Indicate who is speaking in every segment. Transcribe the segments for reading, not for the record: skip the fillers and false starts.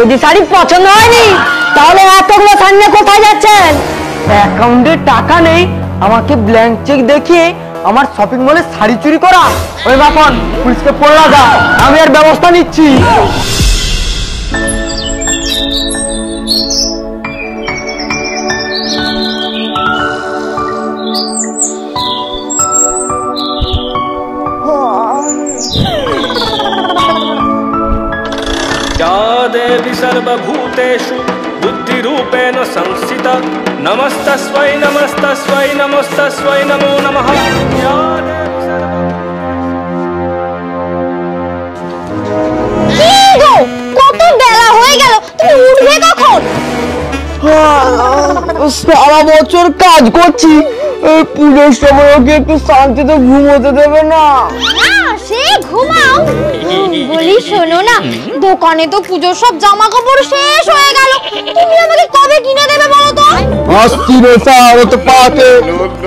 Speaker 1: যদি শাড়ি পছন্দ হয়নি তাহলে এতগুলো শাড়ি নিয়ে কোথায় যাচ্ছেন? অ্যাকাউন্টে টাকা নেই, আমাকে ব্ল্যাঙ্ক চেক দেখিয়ে আমার শপিং মলে শাড়ি চুরি করা? ওই বাপন পুলিশকে ফোন লাগা, আমি আর ব্যবস্থা নিচ্ছি।
Speaker 2: या देवी सर्वभूतेषु बुद्धिरूपेण संस्थिता नमस्तस्मै नमस्तस्मै नमस्तस्मै नमो नमः। या देवी
Speaker 3: কত বেলা হয়ে গেল, তুমি উঠবে কখন?
Speaker 1: সারা বছর কাজ করছি, এই পুজোর সময় ওকে একটু শান্তিতে ঘুমোতে দেবে না?
Speaker 3: সে ঘুমাও। বলি শোনো না, দোকানে তো পুজোর সব জামা কাপড় শেষ হয়ে গেল, তুমি আমাকে কবে কিনে দেবে বলো তো?
Speaker 1: আসছি রে স্যার, তো পাতে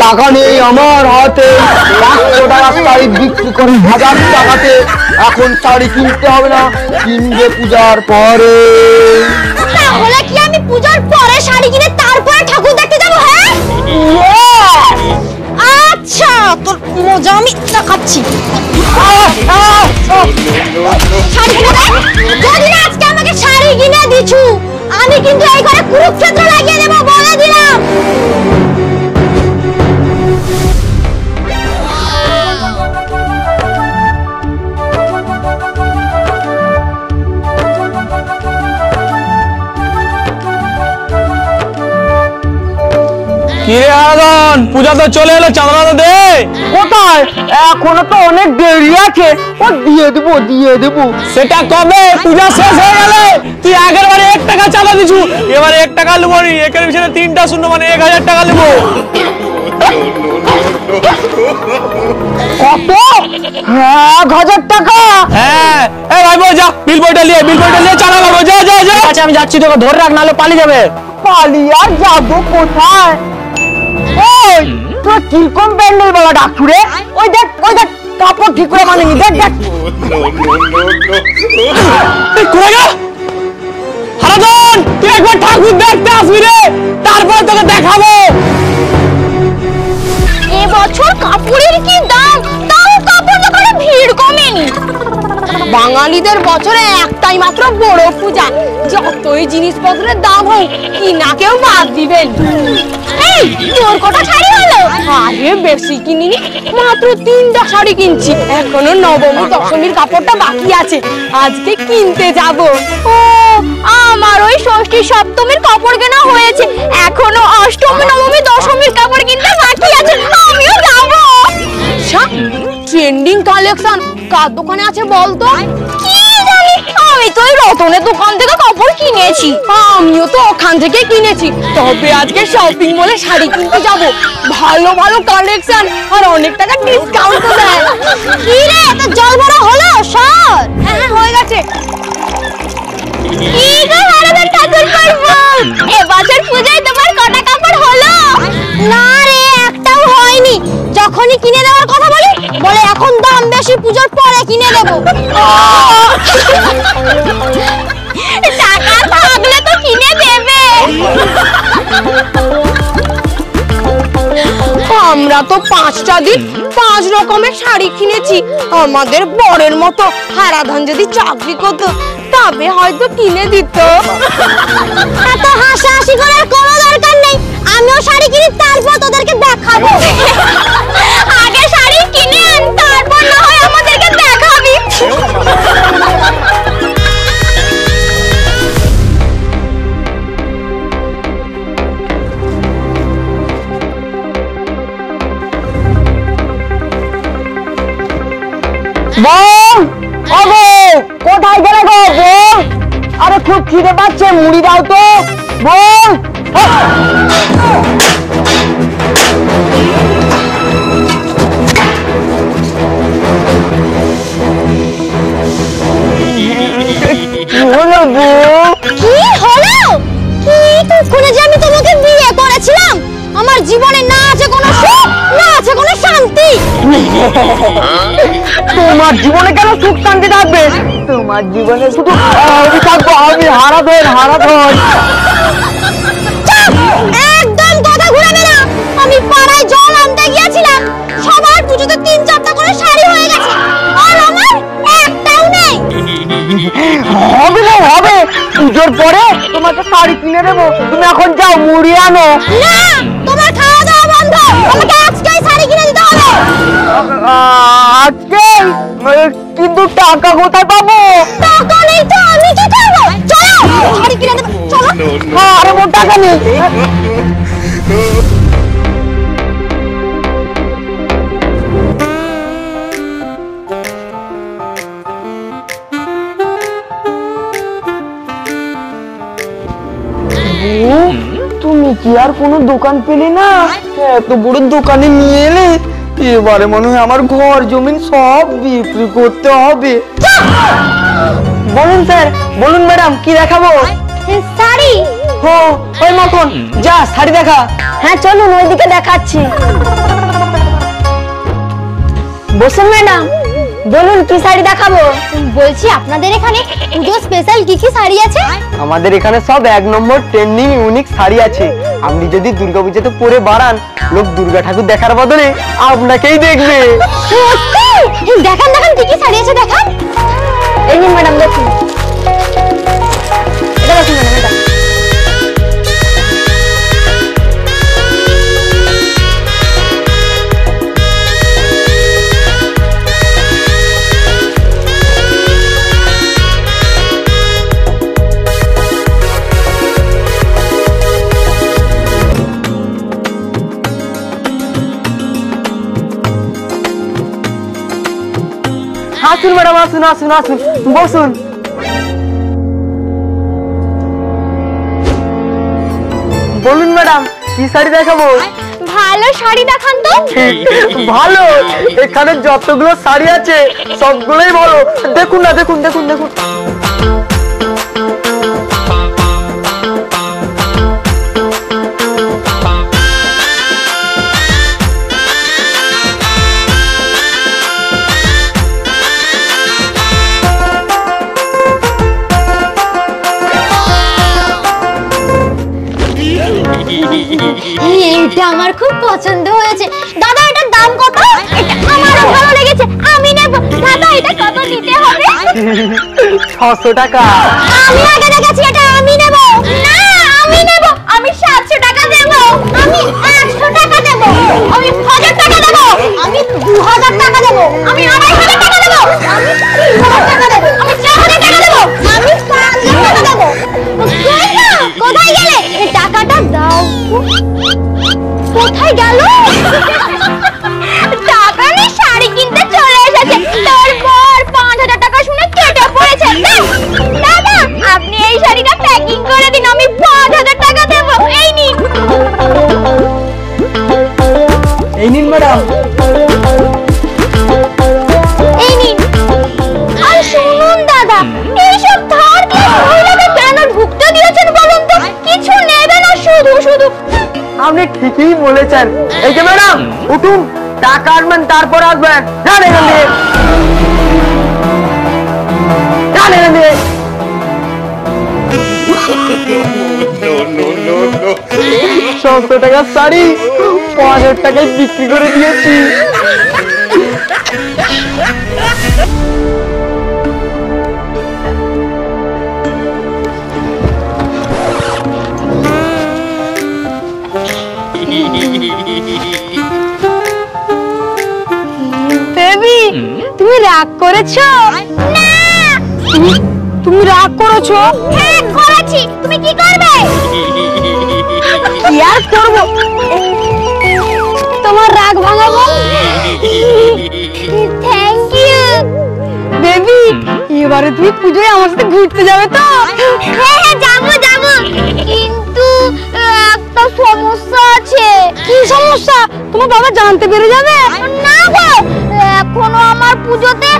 Speaker 1: টাকা নেই আমার হাতে। 500 টাকা শাড়ি বিক্রি করে 1000 টাকাতে এখন শাড়ি কিনতে হবে না, কিনবে পূজার পরে।
Speaker 3: তাহলে কি আমি পূজার পরে শাড়ি কিনে তারপরে ঠাকুর দেখতে যাবো? হ্যাঁ আচ্ছা, তোর মজা আমি দেখাচ্ছি। যদি আজকে আমাকে শাড়ি কিনে দিছু, আমি কিন্তু এই ঘরে কুরুক্ষেত্র লাগিয়ে দেবো, বলে দিলাম।
Speaker 4: কিরে আরাধন, পূজা তো চলে এলো, চাঁদা তো দে।
Speaker 1: কোথায়? এখনো তো অনেক দেরি আছে। ও দিয়ে দেবো।
Speaker 4: সেটা কবে? পূজা শেষ হয়ে গেলে তুই আগের বারে 1 টাকা চাঁদা দিছু, এবারে 1 টাকা নেবো নি। একের পিছনে 3টা শূন্য, মানে 1000 টাকা নেবো।
Speaker 1: কত? 1000 টাকা?
Speaker 4: হ্যাঁ, এই ভাই বল, যা বিল বইটা নিয়ে চাঁদা করবো। যা।
Speaker 1: আচ্ছা আমি যাচ্ছি, তোকে ধরে রাখ, নাহলে পালিয়ে যাবে। পালিয়ে যাবো কোথায়? ওই তোর কিরকম প্যান্ডেল বলা ডাকছু রে? ওই দেখ কাপড় ঠিক করে মানেনি, দেখ।
Speaker 4: হারাধন, তুই একবার ঠাকুর দেখতে আসবি রে, তারপর তোকে দেখাবো।
Speaker 3: এবছর কাপড়ের কি দাম, তাও কাপড় দোকানে ভিড় কমেনি। বাঙালিদের বছরে একটাই মাত্র বড় পূজা, যতই জিনিসপত্রের দাম হোক কিনা কেউ বাদ দিবেন। এই তোর কটা শাড়ি হলো? আরে বেশি কিনিনি, মাত্র 3টা শাড়ি কিনছি, এখনো নবমী দশমীর কাপড়টা বাকি আছে, আজকে কিনতে যাব। ও আমার ওই ষষ্ঠী সপ্তমীর কাপড় কেনা হয়েছে, এখনো অষ্টমী নবমী দশমীর কাপড় কিনতে বাকি আছে, আমিও যাব। ট্রেন্ডিং কালেকশন কার দোকানে আছে বলতো? কি জানি, আমি তো ওই রতনের দোকান থেকে কাপড় কিনেছি। আমিও তো ওখান থেকে কিনেছি, তবে আজকে শপিং মলে শাড়ি কিনতে যাব, ভালো কালেকশন আর অনেক টাকা ডিসকাউন্ট তো দেয়। কি রে, তোর জল ভরা হলো? সর। হ্যাঁ হয়ে গেছে। কি গো হারাধন ঠাকুর করবো, এবছর পূজায় তোমার কটা কাপড় হলো? না রে, একটাও হয়নি। যখনই কিনে দেওয়ার কথা বলে এখন দাম বেশি, পূজার পরে কিনে দেবো। টাকা থাকলে তো কিনে দেবে। আমরা তো 5টা দিন 5 রকমের শাড়ি কিনেছি, আমাদের বরের মতো হারাধন যদি চাকরি করতো তবে হয়তো কিনে দিত। এত হাসাহাসি করার কোনো দরকার নেই, আমিও শাড়ি কিনি, তারপর তোদেরকে দেখাবো। আগে শাড়ি কিনে আন, তারপর না হয় আমাদেরকে দেখাবি।
Speaker 1: কোথায় গেলে গো বল? আরে খুব খিদে পাচ্ছে, মুড়ি দাও তো বল।
Speaker 3: কি হলো? কি তখনই যে আমি তোমাকে বিয়ে করেছিলাম, আমার জীবনে না আছে কোনো সুখ, না আছে কোনো শান্তি।
Speaker 1: তোমার জীবনে কেন সুখ শান্তি থাকবে? তোমার জীবনে শুধু আমি থাকবো, আমি হারাধন হারাধন।
Speaker 3: একদম কথা ঘুরাবে না। আমি পাড়ায় জল আনতে গিয়েছিলাম, সবার পুজোতে 3-4টা করে শাড়ি হয়ে গেছে, আর আমার একটাও নেই।
Speaker 1: হবে না, হবে, পুজোর পরে তোমাকে শাড়ি কিনে দেবো, তুমি এখন যাও মুড়ি আনো।
Speaker 3: না, তোমার খাওয়া দাওয়া বন্ধ, আমাকে আজকেই শাড়ি কিনে দিতে হবে।
Speaker 1: আজকে? কিন্তু টাকা কোথায় পাবো?
Speaker 3: টাকা নেই তো আমি কি করবো? চলো শাড়ি কিনে দেবো, চলো।
Speaker 1: আরে মোর টাকা নেই। তুমি কি আর কোনো দোকান পেলে না? এত বড় দোকানে নিয়ে এলে, এবারে মনে হয় আমার ঘর জমিন সব বিক্রি করতে হবে। বলুন স্যার, বলুন ম্যাডাম, কি দেখাবো?
Speaker 3: শাড়ি?
Speaker 1: হো, ওই মতন যা শাড়ি দেখা।
Speaker 3: হ্যাঁ চলুন, ওইদিকে দেখাচ্ছি। বসুন ম্যাডাম, বলুন কি শাড়ি দেখাবো? বলছি আপনাদের এখানে পুজো স্পেশাল কি কি শাড়ি আছে?
Speaker 1: আমাদের এখানে সব 1 নম্বর ট্রেন্ডিং ইউনিক শাড়ি আছে। আপনি যদি দুর্গাপূজাতে পরে বাড়ান, লোক দুর্গা ঠাকুর দেখার বদলে আপনাকেই দেখবে।
Speaker 3: সত্যি? দেখান দেখান, কি কি শাড়ি আছে দেখান। এই নিন ম্যাডাম, দেখুন। এটা দেখুন ম্যাডাম, এটা।
Speaker 1: আসুন ম্যাডাম, আসুন আসুন আসুন, বসুন। বলুন ম্যাডাম, কি শাড়ি দেখাবো?
Speaker 3: ভালো শাড়ি দেখান তো।
Speaker 1: ভালো? এখানে যতগুলো শাড়ি আছে সবগুলোই ভালো। দেখুন না, দেখুন দেখুন দেখুন।
Speaker 3: এটা আমার খুব পছন্দ হয়েছে। দাদা, এটার দাম কত? এটা আমারও ভালো লেগেছে, আমি নেব। দাদা, এটা কত দিতে হবে?
Speaker 1: 600 টাকা।
Speaker 3: আমি আগে দেখেছি, এটা আমি নেব। না, আমি নেব। আমি 700 টাকা দেব। আমি 800 টাকা দেব। আমি 1000 টাকা দেব। আমি 2000 টাকা দেব। আমি 2500 টাকা দেব। আমি 3000 টাকা দেব। আমি 4000 টাকা দেব। আমি 5000 টাকা দেব। কোথায় গেলে? এই টাকাটা দাও। কোথায় গেল? টাকা নিয়ে শাড়ি কিনতে চলে এসেছে। তারপর 5000 টাকা শুনে কেটে পড়েছে। দাদা, আপনি এই শাড়িটা প্যাকিং করে দিন, আমি 5000 টাকা দেব। এই নিন।
Speaker 1: এই নিন ম্যাডাম।
Speaker 3: এই নিন। আর শুনুন দাদা, এইসব ধার দিয়ে মহিলাদের কেন ভুগতে দিয়েছেন বলুন তো? কিছু নেবে না, শুধু শুধু।
Speaker 1: আপনি ঠিকই বলেছেন। এই যে ম্যাডাম, উঠুন, টাকা আনবেন তারপর আসবেন। যান এখান থেকে, যান এখান থেকে। 600 টাকার শাড়ি 5000 টাকায় বিক্রি করে দিয়েছি।
Speaker 3: বেবি, তুমি রাগ করেছো? না। তুমি রাগ করেছো? হ্যাঁ করেছি। তুমি কি করবে? কি আর করব, তোমার রাগ ভাঙাবো। Thank you baby. এবারে তুমি পুজোয় আমার সাথে ঘুরতে যাবে তো? হ্যাঁ হ্যাঁ, যাবো যাবো, কিন্তু একটা সমস্যা আছে। কি সমস্যা? তোমার বাবা জানতে পেরে যাবে? না গো, এখনো আমার পুজোতে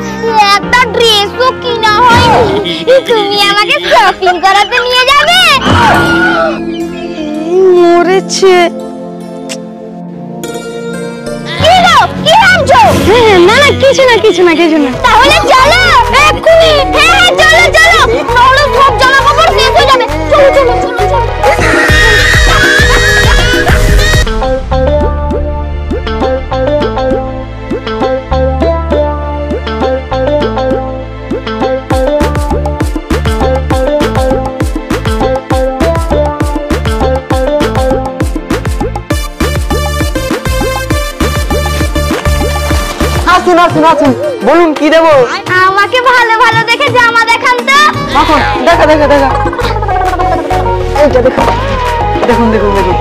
Speaker 3: একটা ড্রেসও কিনা হয়নি। তুমি আমাকে শপিং করাতে নিয়ে যাবে? মরেছে। কি গো, কি ভাবছো? না না, কিছু না কিছু না কিছু না। তাহলে চলো এক্ষুনি। হ্যাঁ হ্যাঁ চলো চলো, নাহলে সব জামা কাপড় শেষ হয়ে যাবে। চলো চলো চলো চলো।
Speaker 1: বলুন কি দেবো?
Speaker 3: আমাকে ভালো ভালো দেখে জামা দেখান তো।
Speaker 1: এখন দেখা দেখা দেখা, এইটা দেখো, দেখুন দেখুন দেখুন।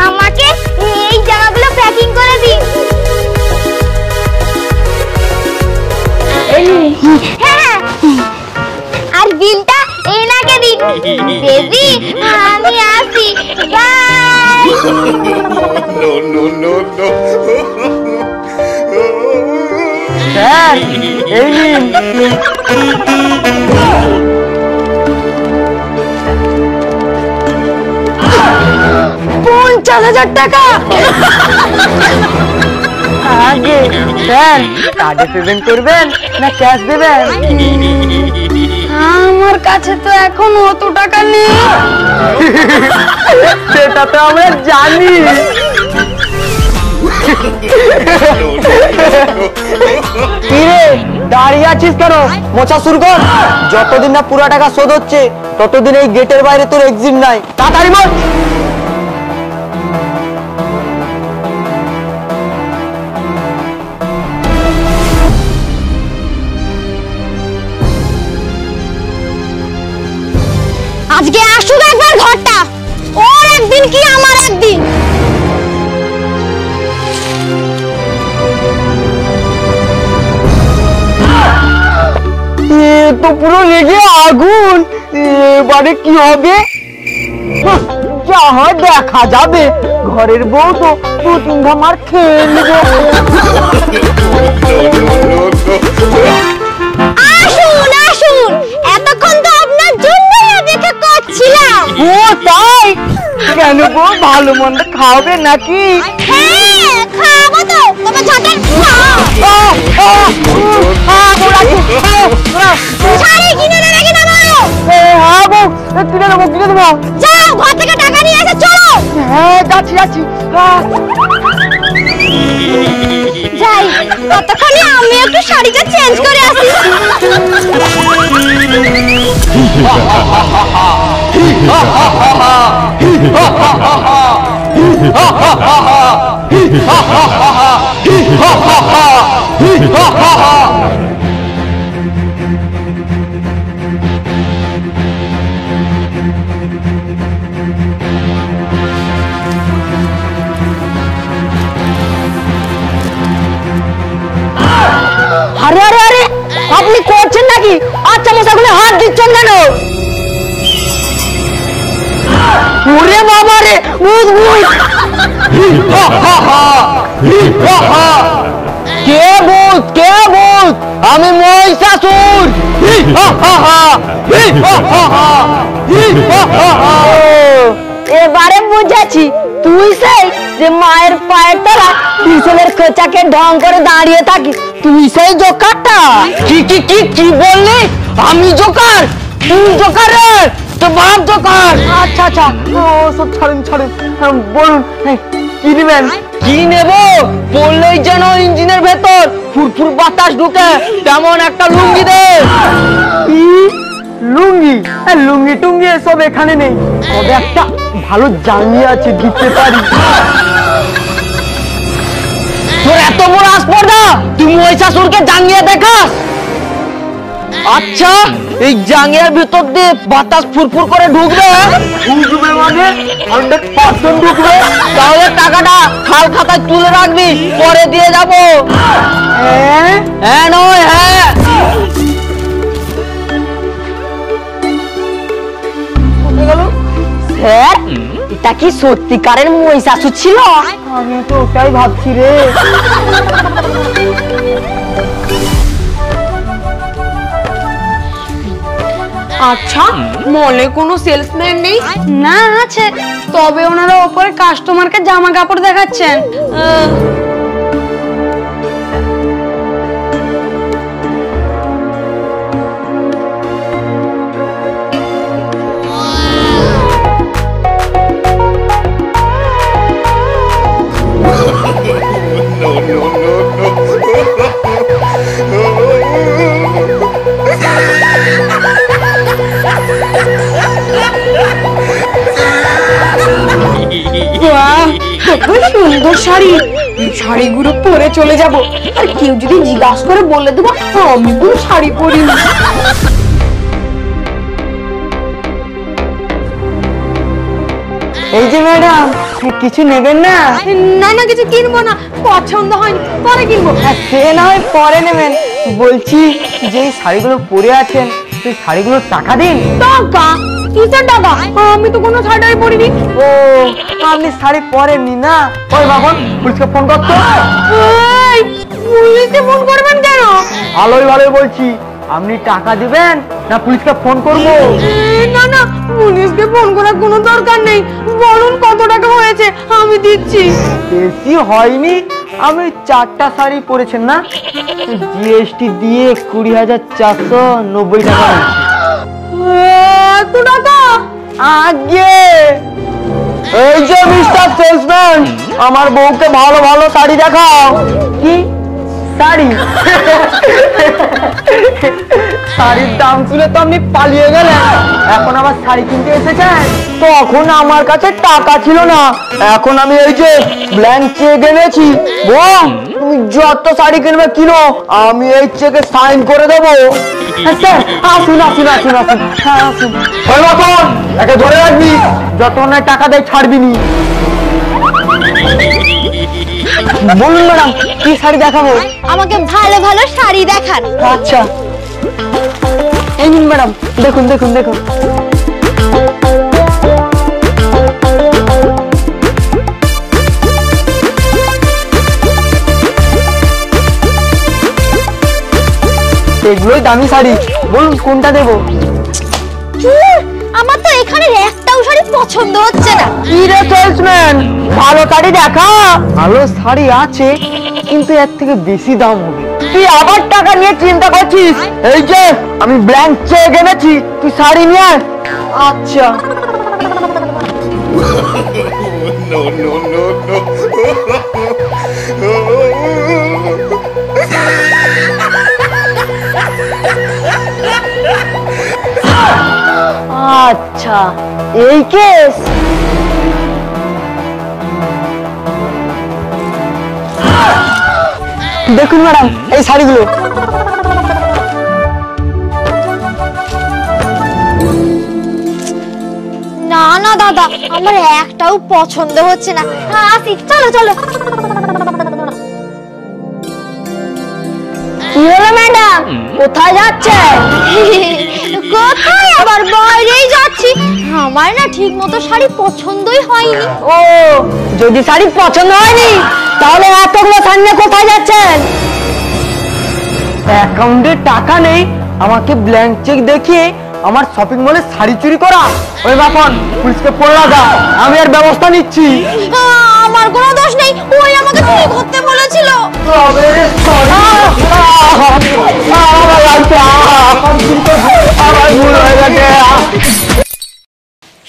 Speaker 3: আমাকে এই জামাগুলো প্যাকিং করে দিন। হ্যাঁ, আর বিলটা এনাকে দিন। বেবি আমি আসি, বাই।
Speaker 1: স্যার এই নিন।
Speaker 3: 50,000 টাকা।
Speaker 1: আগে স্যার কার্ডে পেমেন্ট করবেন না ক্যাশ দেবেন?
Speaker 3: আমার কাছে তো এখন অত টাকা নেই।
Speaker 1: সেটা তো আমরা জানি। কিরে দাঁড়িয়ে আছিস কেন? মোছা শুরু কর। যতদিন না পুরো টাকা শোধ হচ্ছে ততদিন এই গেটের বাইরে তোর এক্সিট নাই। তাড়াতাড়ি বল।
Speaker 3: আজকে আসুক একবার ঘরটা, ওর একদিন কি আমার একদিন।
Speaker 1: তো পুরো লেগে আগুন, এবারে কি হবে? যা হয় দেখা যাবে। ঘরের বউ তো 2-3 ঘামার খেয়ে নেবে।
Speaker 3: আসুন আসুন, এতক্ষণ তো আপনার জন্যই অপেক্ষা করছিলাম।
Speaker 1: ও তাই? কেন গো, ভালো মন্দ খাওয়াবে নাকি?
Speaker 3: হ্যাঁ খাবো তো, তবে ঝাঁটার শাড়ি কিনে দেবে কিনা বলো।
Speaker 1: হ্যাঁ বউ, কিনে দেবো কিনে দেবো।
Speaker 3: যাও ঘর থেকে টাকা নিয়ে এসে চলো।
Speaker 1: হ্যাঁ যাচ্ছি যাচ্ছি।
Speaker 3: যাই, ততক্ষণে আমি একটু শাড়িটা চেঞ্জ করে আসি।
Speaker 1: আরে আরে আরে, আপনি করছেন নাকি? আচ্ছা মশাগুলো হাত দিচ্ছেন কেন? ওরে বাবা রে, ভূত ভূত। কে ভূত কে ভূত? আমি মহিষাসুর। এবারে বুঝেছি, তুই সেই যে মায়ের পায়ের তলা টিউশনের খোঁচাকে ঢং করে দাঁড়িয়ে থাকিস, তুই সেই জোকারটা। কি কি কি কি বললি? আমি জোকার? তুই জোকার রে, তো বাপ জোকার। আচ্ছা আচ্ছা, ও সব ছাড়েন ছাড়েন, বলুন কি নেবেন? কি নেব? বললেই যেন ইঞ্জিনের ভেতর ফুরফুর বাতাস ঢুকে তেমন একটা লুঙ্গি দে। লুঙ্গি? লুঙ্গি টুঙ্গি এসব এখানে নেই, তবে একটা ভালো জাঙ্গি আছে, দিতে পারি। তোর এত বড় আসপর্দা, তুই মহিষাসুরকে জাঙ্গিয়ে দেখাস? আচ্ছা, এই জাঙ্গিয়ার ভিতর দিয়ে বাতাস ফুরফুর করে ঢুকবে? ঢুকবে মানে 100% ঢুকবে। তাহলে টাকাটা খাল খাতায় তুলে রাখবি, পরে দিয়ে যাবো। হ্যাঁ নয় হ্যাঁ। স্যার, এটা কি সত্যিকারের মহিষাসুর ছিল? আমি তো ওটাই ভাবছি রে।
Speaker 3: আচ্ছা, মলে কোনো সেলসম্যান নেই?
Speaker 5: না আছে, তবে ওনারা ওপরে কাস্টমারকে জামা কাপড় দেখাচ্ছেন।
Speaker 3: কত সুন্দর শাড়ি, শাড়িগুলো পরে চলে যাব, আর কেউ যদি জিজ্ঞাসা করে বলে দেবো আমি কোনো শাড়ি পরিনি।
Speaker 1: এই যে ম্যাডাম, কিছু নেবেন না?
Speaker 3: না না, কিছু কিনবো না, পছন্দ হয়নি, পরে কিনবো।
Speaker 1: সে না হয় পরে নেবেন। বলছি যে এই শাড়িগুলো পরে আছেন, সেই শাড়িগুলোর টাকা দিন।
Speaker 3: টাকা? কিসের টাকা? আমি তো কোনো শাড়ি পরিনি।
Speaker 1: ও, আপনি শাড়ি পরেননি না? ওই বাবন, পুলিশকে ফোন করতো।
Speaker 3: এই, পুলিশে ফোন করবেন কেন?
Speaker 1: ভালোই ভালোই বলছি, আপনি টাকা দিবেন না পুলিশকে ফোন করবো?
Speaker 3: না না, পুলিশকে ফোন করার কোনো দরকার নেই, বলুন কত টাকা হয়েছে, আমি দিচ্ছি।
Speaker 1: বেশি হয়নি, আমি 4টা শাড়ি পরেছেন না, জিএসটি দিয়ে 20,490 টাকা হয়েছে।
Speaker 3: এত টাকা?
Speaker 1: আগে এই যে মিস্টার সেলসম্যান, আমার বউকে ভালো ভালো শাড়ি দেখাও। কি শাড়ি? শাড়ির দাম শুনে তো আপনি পালিয়ে গেলেন, এখন আবার শাড়ি কিনতে এসেছেন। তখন আমার কাছে টাকা ছিল না, এখন আমি এই যে ব্ল্যাঙ্ক চেক এনেছি। বউ, তুমি যত শাড়ি কিনবে কিনো, আমি এই চেকে সাইন করে দেবো। স্যার, আসুন আসুন আসুন আসুন, হ্যাঁ আসুন। একে ধরে রাখবি, যত না টাকা দেয় ছাড়বি নি। বলুন ম্যাডাম, কি শাড়ি দেখাবো?
Speaker 3: আমাকে ভালো ভালো শাড়ি দেখান।
Speaker 1: আচ্ছা, এই নিন ম্যাডাম, দেখুন দেখুন দেখুন। এগুলোই দামি শাড়ি, বলুন কোনটা দেবো?
Speaker 3: আমার তো এখানে একটাও শাড়ি পছন্দ হচ্ছে না।
Speaker 1: কি রে সেলসম্যান, ভালো শাড়ি দেখা। ভালো শাড়ি আছে, কিন্তু এর থেকে বেশি দাম হবে। তুই আবার টাকা নিয়ে চিন্তা করছিস? এই যে আমি ব্ল্যাঙ্ক চেক এনেছি, তুই শাড়ি নিয়ে আয়। আচ্ছা। আচ্ছা, এই কেস। দেখুন ম্যাডাম, এই শাড়িগুলো।
Speaker 3: না না দাদা, আমার একটাও পছন্দ হচ্ছে না। আসি, চলো চলো। কি হলো ম্যাডাম, কোথায় যাচ্ছেন? কোথায় আবার, বাইরেই যাচ্ছি। আমার না ঠিক মতো শাড়ি পছন্দই হয়নি।
Speaker 1: ও, যদি শাড়ি পছন্দ হয়নি, তাহলে এতগুলো সামনে কোথায় যাচ্ছেন? অ্যাকাউন্টে টাকা নেই, আমাকে ব্ল্যাঙ্ক চেক দেখিয়ে আমার শপিং মলে শাড়ি চুরি করা। ওই বাপন, পুলিশকে ফোন লাগা, আমি আর ব্যবস্থা নিচ্ছি।
Speaker 3: আমার কোনো দোষ নেই, ওই আমাকে চুরি করতে বলেছিল।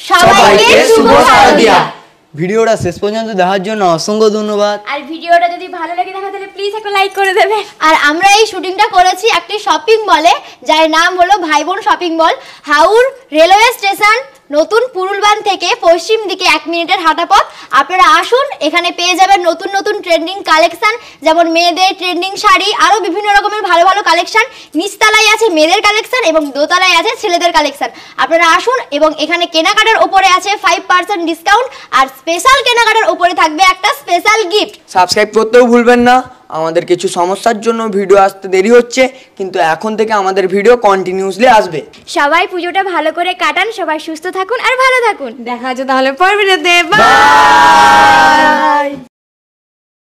Speaker 3: সবাইকে শুভ শারদিয়া।
Speaker 6: ভিডিওটা শেষ পর্যন্ত দেখার জন্য অসংখ্য ধন্যবাদ।
Speaker 7: আর ভিডিওটা যদি ভালো লাগে থাকে তাহলে প্লিজ একটা লাইক করে দেবে।
Speaker 3: আর আমরা এই শুটিংটা করেছি একটি শপিং মলে, যার নাম হলো ভাই বোন শপিং মল, হাওর রেলওয়ে স্টেশন, নতুন পুরুলবান থেকে পশ্চিম দিকে 1 মিনিটের হাঁটা পথ। আপনারা আসুন, এখানে পেয়ে যাবেন নতুন নতুন ট্রেন্ডিং কালেকশন, যেমন মেয়েদের ট্রেন্ডিং শাড়ি, আরো বিভিন্ন রকমের ভালো ভালো কালেকশন। নিচতলায় আছে মেয়েদের কালেকশন এবং দোতলায় আছে ছেলেদের কালেকশন। আপনারা আসুন, এবং এখানে কেনাকাটার উপরে আছে 5% ডিসকাউন্ট, আর স্পেশাল কেনাকাটার উপরে থাকবে একটা স্পেশাল গিফট।
Speaker 6: সাবস্ক্রাইব করতেও ভুলবেন না। আমাদের কিছু সমস্যার জন্য ভিডিও আসতে দেরি হচ্ছে, কিন্তু এখন থেকে আমাদের ভিডিও কন্টিনিউয়াসলি আসবে।
Speaker 7: সবাই পুজোটা ভালো করে কাটান, সবাই সুস্থ থাকুন আর ভালো থাকুন।
Speaker 3: দেখা যাচ্ছে তাহলে পরের ভিডিওতে।
Speaker 6: বাই।